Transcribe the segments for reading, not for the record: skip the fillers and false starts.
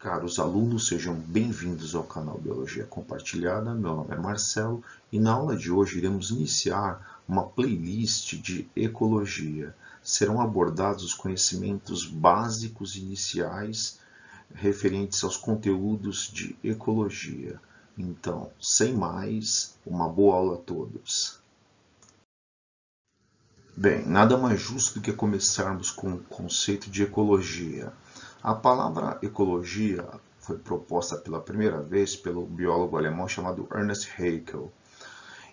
Caros alunos, sejam bem-vindos ao canal Biologia Compartilhada. Meu nome é Marcelo e na aula de hoje iremos iniciar uma playlist de ecologia. Serão abordados os conhecimentos básicos iniciais referentes aos conteúdos de ecologia. Então, sem mais, uma boa aula a todos. Bem, nada mais justo do que começarmos com o conceito de ecologia. A palavra ecologia foi proposta pela primeira vez pelo biólogo alemão chamado Ernst Haeckel.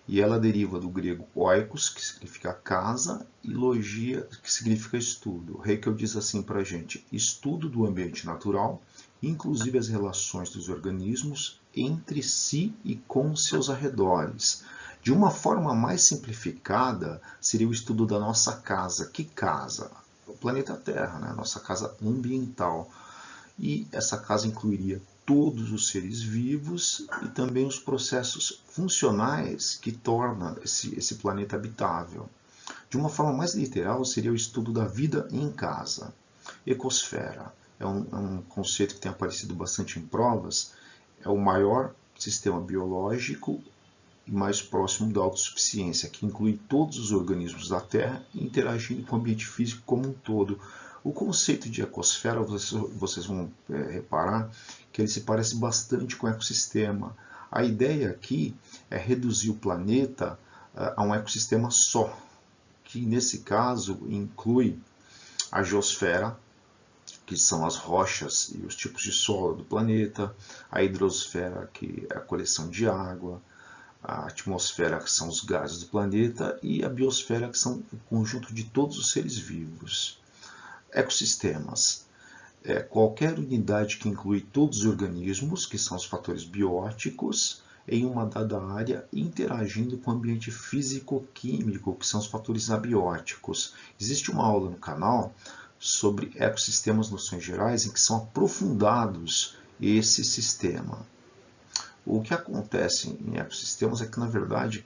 E ela deriva do grego oikos, que significa casa, e logia, que significa estudo. Haeckel diz assim para a gente: estudo do ambiente natural, inclusive as relações dos organismos entre si e com seus arredores. De uma forma mais simplificada, seria o estudo da nossa casa. Que casa? O planeta Terra, né? Nossa casa ambiental. E essa casa incluiria todos os seres vivos e também os processos funcionais que tornam esse planeta habitável. De uma forma mais literal, seria o estudo da vida em casa. Ecosfera é um conceito que tem aparecido bastante em provas. É o maior sistema biológico e mais próximo da autossuficiência, que inclui todos os organismos da Terra interagindo com o ambiente físico como um todo. O conceito de ecosfera, vocês vão reparar que ele se parece bastante com o ecossistema. A ideia aqui é reduzir o planeta a um ecossistema só, que nesse caso inclui a geosfera, que são as rochas e os tipos de solo do planeta, a hidrosfera, que é a coleção de água, a atmosfera, que são os gases do planeta, e a biosfera, que são o conjunto de todos os seres vivos. Ecossistemas. Qualquer unidade que inclui todos os organismos, que são os fatores bióticos, em uma dada área, interagindo com o ambiente físico-químico, que são os fatores abióticos. Existe uma aula no canal sobre ecossistemas, noções gerais, em que são aprofundados esse sistema. O que acontece em ecossistemas é que, na verdade,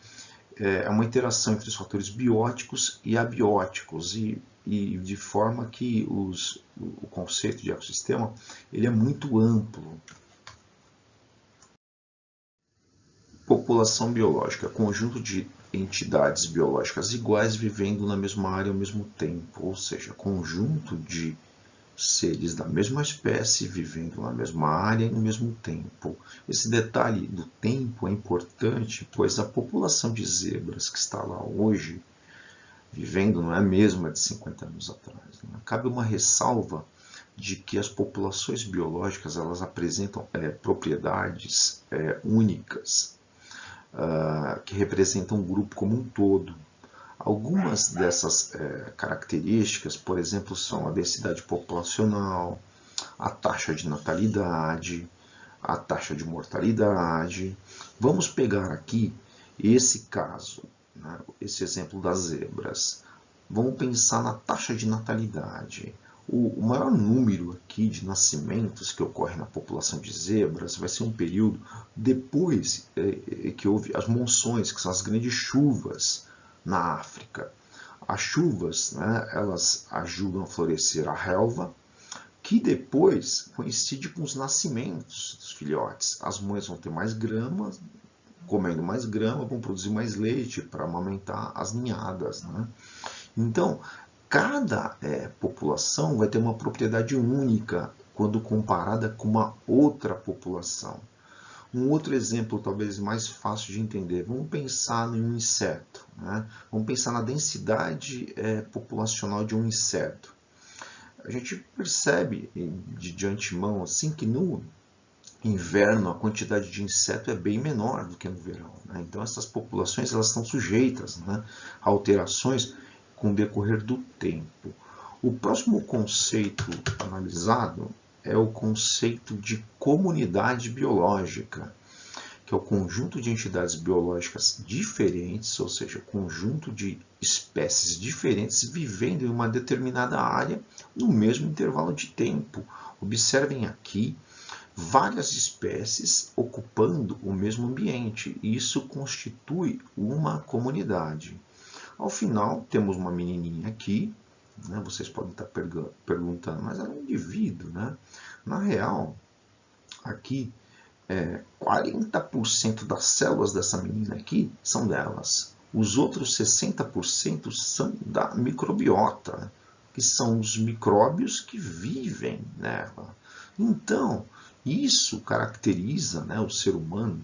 é uma interação entre os fatores bióticos e abióticos, e de forma que o conceito de ecossistema ele é muito amplo. População biológica, conjunto de entidades biológicas iguais vivendo na mesma área ao mesmo tempo, ou seja, conjunto de seres da mesma espécie vivendo na mesma área e no mesmo tempo. Esse detalhe do tempo é importante, pois a população de zebras que está lá hoje, vivendo, não é a mesma de 50 anos atrás. Né? Cabe uma ressalva de que as populações biológicas elas apresentam propriedades únicas, que representam um grupo como um todo. Algumas dessas características, por exemplo, são a densidade populacional, a taxa de natalidade, a taxa de mortalidade. Vamos pegar aqui esse caso, né, esse exemplo das zebras. Vamos pensar na taxa de natalidade. O maior número aqui de nascimentos que ocorre na população de zebras vai ser um período depois que houve as monções, que são as grandes chuvas na África. As chuvas, né, elas ajudam a florescer a relva, que depois coincide com os nascimentos dos filhotes. As mães vão ter mais grama, comendo mais grama, vão produzir mais leite para amamentar as ninhadas. Né? Então, cada população vai ter uma propriedade única quando comparada com uma outra população. Um outro exemplo, talvez mais fácil de entender, vamos pensar em um inseto. Né? Vamos pensar na densidade populacional de um inseto. A gente percebe de antemão assim, que no inverno a quantidade de inseto é bem menor do que no verão. Né? Então essas populações elas estão sujeitas, né, a alterações com o decorrer do tempo. O próximo conceito analisado é o conceito de comunidade biológica, que é o conjunto de entidades biológicas diferentes, ou seja, conjunto de espécies diferentes vivendo em uma determinada área no mesmo intervalo de tempo. Observem aqui várias espécies ocupando o mesmo ambiente, e isso constitui uma comunidade. Ao final, temos uma menininha aqui. Vocês podem estar perguntando, mas era um indivíduo, né? Na real, aqui, 40% das células dessa menina aqui são delas. Os outros 60% são da microbiota, que são os micróbios que vivem nela. Então, isso caracteriza, né, o ser humano,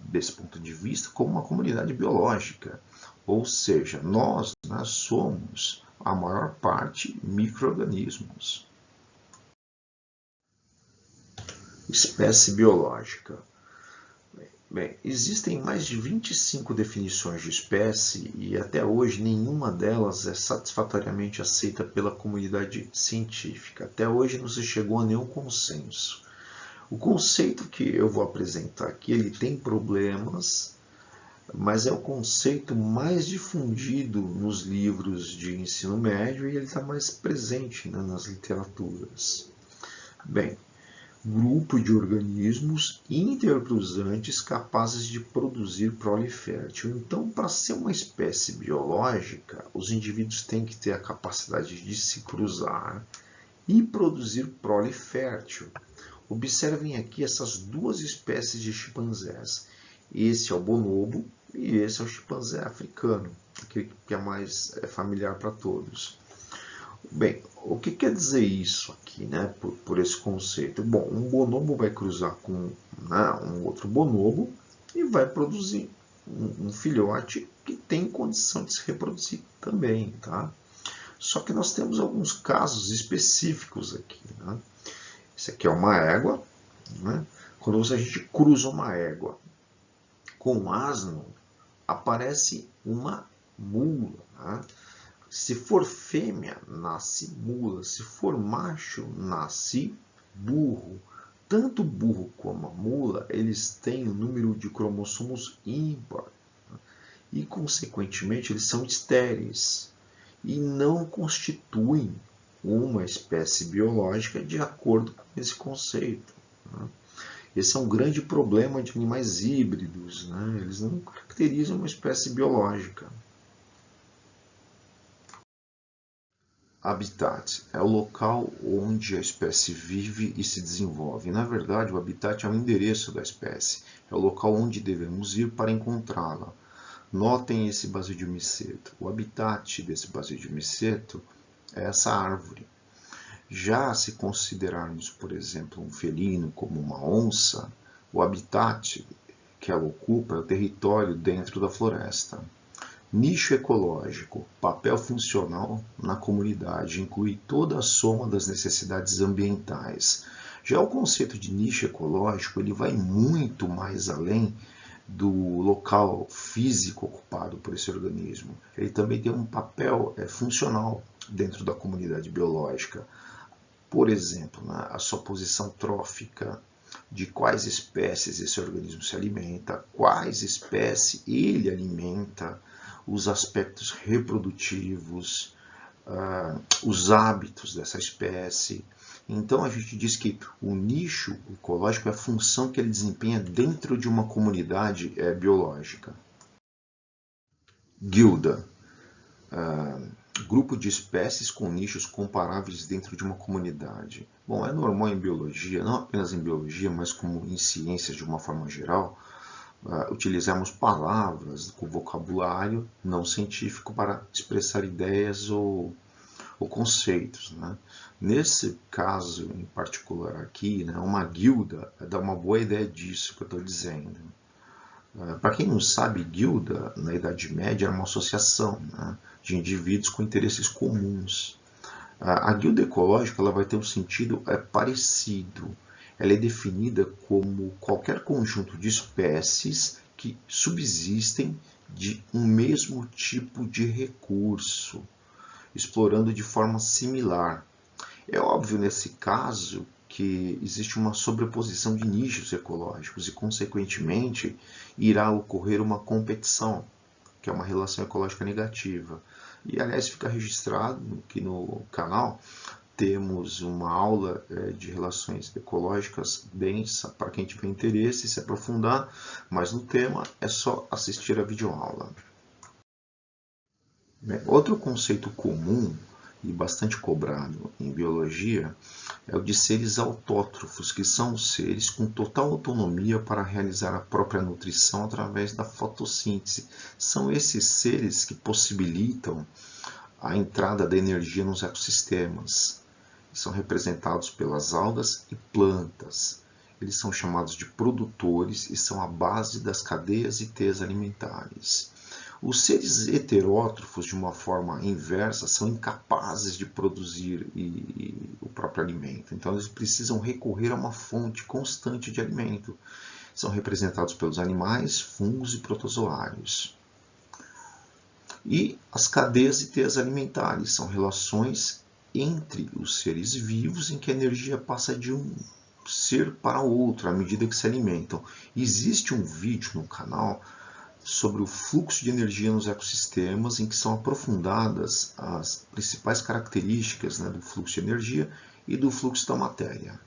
desse ponto de vista, como uma comunidade biológica. Ou seja, nós, né, somos, a maior parte, micro-organismos. Espécie biológica. Bem, existem mais de 25 definições de espécie e até hoje nenhuma delas é satisfatoriamente aceita pela comunidade científica. Até hoje não se chegou a nenhum consenso. O conceito que eu vou apresentar aqui, ele tem problemas, mas é o conceito mais difundido nos livros de ensino médio e ele está mais presente, né, nas literaturas. Bem, grupo de organismos intercruzantes capazes de produzir prole fértil. Então, para ser uma espécie biológica, os indivíduos têm que ter a capacidade de se cruzar e produzir prole fértil. Observem aqui essas duas espécies de chimpanzés. Esse é o bonobo e esse é o chimpanzé africano, aquele que é mais familiar para todos. Bem, o que quer dizer isso aqui, né, por esse conceito? Bom, um bonobo vai cruzar com, né, um outro bonobo e vai produzir um filhote que tem condição de se reproduzir também, tá? Só que nós temos alguns casos específicos aqui, né? Esse aqui é uma égua, né? Quando a gente cruza uma égua com um asno, aparece uma mula, né? Se for fêmea, nasce mula. Se for macho, nasce burro. Tanto o burro como a mula, eles têm um número de cromossomos ímpar. E, consequentemente, eles são estéreis. E não constituem uma espécie biológica de acordo com esse conceito. Esse é um grande problema de animais híbridos, né? Eles não caracterizam uma espécie biológica. Habitat é o local onde a espécie vive e se desenvolve. Na verdade, o habitat é o endereço da espécie, é o local onde devemos ir para encontrá-la. Notem esse basidiomiceto. O habitat desse basidiomiceto é essa árvore. Já se considerarmos, por exemplo, um felino como uma onça, o habitat que ela ocupa é o território dentro da floresta. Nicho ecológico, papel funcional na comunidade, inclui toda a soma das necessidades ambientais. Já o conceito de nicho ecológico, ele vai muito mais além do local físico ocupado por esse organismo. Ele também tem um papel funcional dentro da comunidade biológica. Por exemplo, a sua posição trófica, de quais espécies esse organismo se alimenta, quais espécies ele alimenta, os aspectos reprodutivos, os hábitos dessa espécie. Então a gente diz que o nicho ecológico é a função que ele desempenha dentro de uma comunidade biológica. Guilda. Grupo de espécies com nichos comparáveis dentro de uma comunidade. Bom, é normal em biologia, não apenas em biologia, mas como em ciências de uma forma geral, utilizarmos palavras com vocabulário não científico para expressar ideias ou conceitos, né? Nesse caso em particular aqui, né, uma guilda dá uma boa ideia disso que eu estou dizendo. Para quem não sabe, guilda, na Idade Média, era uma associação, né, de indivíduos com interesses comuns. A guilda ecológica ela vai ter um sentido parecido. Ela é definida como qualquer conjunto de espécies que subsistem de um mesmo tipo de recurso, explorando de forma similar. É óbvio nesse caso que existe uma sobreposição de nichos ecológicos e, consequentemente, irá ocorrer uma competição, que é uma relação ecológica negativa. E, aliás, fica registrado que no canal temos uma aula de relações ecológicas densa para quem tiver interesse em se aprofundar, mas no tema é só assistir a videoaula. Outro conceito comum e bastante cobrado em biologia é o de seres autótrofos, que são seres com total autonomia para realizar a própria nutrição através da fotossíntese. São esses seres que possibilitam a entrada da energia nos ecossistemas. São representados pelas algas e plantas. Eles são chamados de produtores e são a base das cadeias e teias alimentares. Os seres heterótrofos, de uma forma inversa, são incapazes de produzir o próprio alimento. Então, eles precisam recorrer a uma fonte constante de alimento. São representados pelos animais, fungos e protozoários. E as cadeias e teias alimentares são relações entre os seres vivos em que a energia passa de um ser para outro à medida que se alimentam. Existe um vídeo no canal sobre o fluxo de energia nos ecossistemas, em que são aprofundadas as principais características, do fluxo de energia e do fluxo da matéria.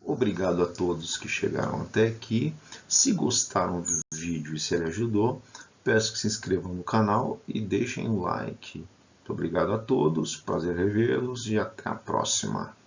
Obrigado a todos que chegaram até aqui. Se gostaram do vídeo e se ele ajudou, peço que se inscrevam no canal e deixem um like. Muito obrigado a todos, prazer revê-los e até a próxima.